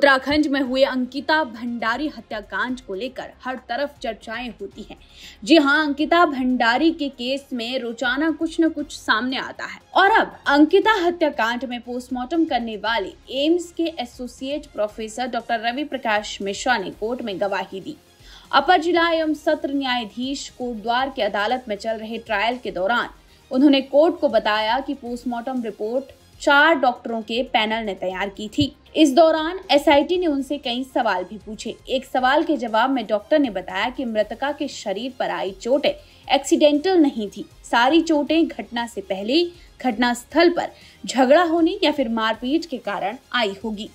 उत्तराखंड में हुए अंकिता भंडारी हत्याकांड को लेकर हर तरफ चर्चाएं होती हैं। जी हां, अंकिता भंडारी के केस में रोजाना कुछ न कुछ सामने आता है और अब अंकिता हत्याकांड में पोस्टमार्टम करने वाले एम्स के associate professor doctor Ravi Prakash Mishra ने कोर्ट में गवाही दी। अपर जिला एवं सत्र न्यायाधीश कोटद्वार की अदालत में चल रहे ट्रायल के दौरान उन्होंने कोर्ट को बताया कि पोस्टमार्टम रिपोर्ट 4 डॉक्टरों के पैनल ने तैयार की थी। इस दौरान एसआईटी ने उनसे कई सवाल भी पूछे। एक सवाल के जवाब में डॉक्टर ने बताया कि मृतका के शरीर पर आई चोटें एक्सीडेंटल नहीं थी। सारी चोटें घटना से पहले घटना स्थल पर झगड़ा होने या फिर मारपीट के कारण आई होगी।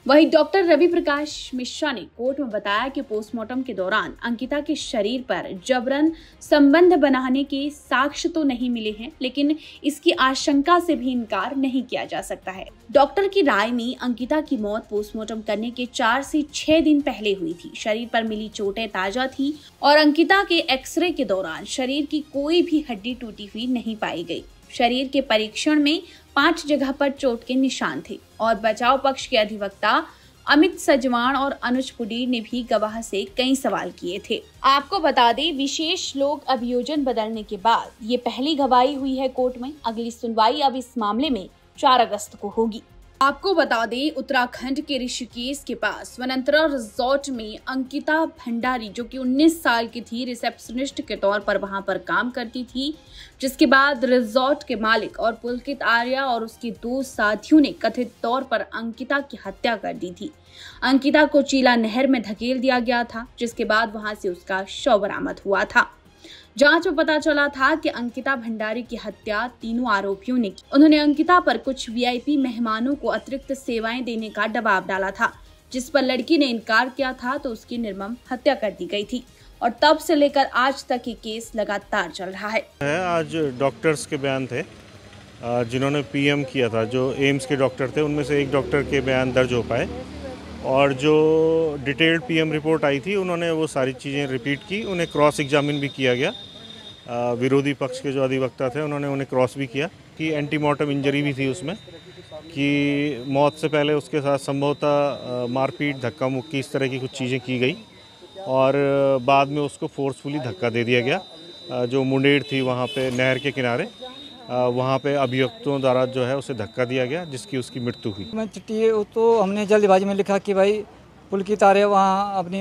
वहीं डॉक्टर रवि प्रकाश मिश्रा ने कोर्ट में बताया कि पोस्टमार्टम के दौरान अंकिता के शरीर पर जबरन संबंध बनाने के साक्ष्य तो नहीं मिले हैं, लेकिन इसकी आशंका से भी इनकार नहीं किया जा सकता है। डॉक्टर की राय में अंकिता की मौत पोस्टमार्टम करने के 4 से 6 दिन पहले हुई थी। शरीर पर मिली चोटें ताजा थी और अंकिता के एक्सरे के दौरान शरीर की कोई भी हड्डी टूटी हुई नहीं पाई गई। शरीर के परीक्षण में 5 जगह पर चोट के निशान थे और बचाव पक्ष के अधिवक्ता अमित सजवाण और अनुज पुडीर ने भी गवाह से कई सवाल किए थे। आपको बता दें, विशेष लोक अभियोजन बदलने के बाद ये पहली गवाही हुई है कोर्ट में। अगली सुनवाई अब इस मामले में 4 अगस्त को होगी। आपको बता दें, उत्तराखंड के ऋषिकेश के पास वनांतरा रिजॉर्ट में अंकिता भंडारी, जो कि 19 साल की थी, रिसेप्शनिस्ट के तौर पर वहां पर काम करती थी, जिसके बाद रिजॉर्ट के मालिक और पुलकित आर्या और उसके 2 साथियों ने कथित तौर पर अंकिता की हत्या कर दी थी। अंकिता को चीला नहर में धकेल दिया गया था, जिसके बाद वहां से उसका शव बरामद हुआ था। जांच में पता चला था कि अंकिता भंडारी की हत्या तीनों आरोपियों ने की। उन्होंने अंकिता पर कुछ वीआईपी मेहमानों को अतिरिक्त सेवाएं देने का दबाव डाला था, जिस पर लड़की ने इनकार किया था तो उसकी निर्मम हत्या कर दी गई थी और तब से लेकर आज तक ये केस लगातार चल रहा है। आज डॉक्टर्स के बयान थे जिन्होंने पीएम किया था, जो एम्स के डॉक्टर थे, उनमें से एक डॉक्टर के बयान दर्ज हो पाए और जो डिटेल्ड पीएम रिपोर्ट आई थी उन्होंने वो सारी चीज़ें रिपीट की। उन्हें क्रॉस एग्जामिन भी किया गया। विरोधी पक्ष के जो अधिवक्ता थे उन्होंने उन्हें क्रॉस भी किया कि एंटीमॉर्टम इंजरी भी थी उसमें, कि मौत से पहले उसके साथ संभवतः मारपीट, धक्का मुक्की, इस तरह की कुछ चीज़ें की गई और बाद में उसको फोर्सफुली धक्का दे दिया गया। जो मुंडेर थी वहाँ पे नहर के किनारे, वहाँ पे अभियुक्तों द्वारा जो है उसे धक्का दिया गया, जिसकी उसकी मृत्यु हुई। मैं चिट्ठी तो हमने जल्दबाजी में लिखा कि भाई पुलकित आर्या वहाँ अपनी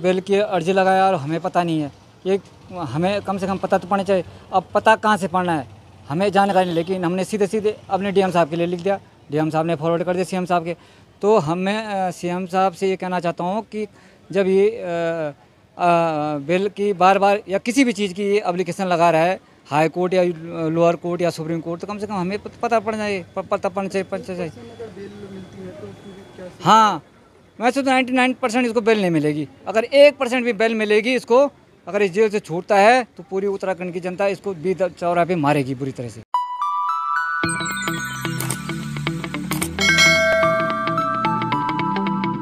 बेल की अर्जी लगाया और हमें पता नहीं है। ये हमें कम से कम पता तो पड़ना चाहिए। अब पता कहाँ से पढ़ना है हमें जानकारी नहीं, लेकिन हमने सीधे अपने डीएम साहब के लिए लिख दिया। डीएम साहब ने फॉरवर्ड कर दिया सीएम साहब के। तो हमें सीएम साहब से ये कहना चाहता हूँ कि जब ये बिल की बार या किसी भी चीज़ की एप्लीकेशन लगा रहा है, हाई कोर्ट या लोअर कोर्ट या सुप्रीम कोर्ट, तो कम से कम हमें पता पड़ना चाहिए। हाँ, वैसे तो 99% इसको बेल नहीं मिलेगी। अगर 1% भी बेल मिलेगी इसको, अगर इस जेल से छूटता है तो पूरी उत्तराखंड की जनता इसको 20 चौराहे पे मारेगी बुरी तरह से।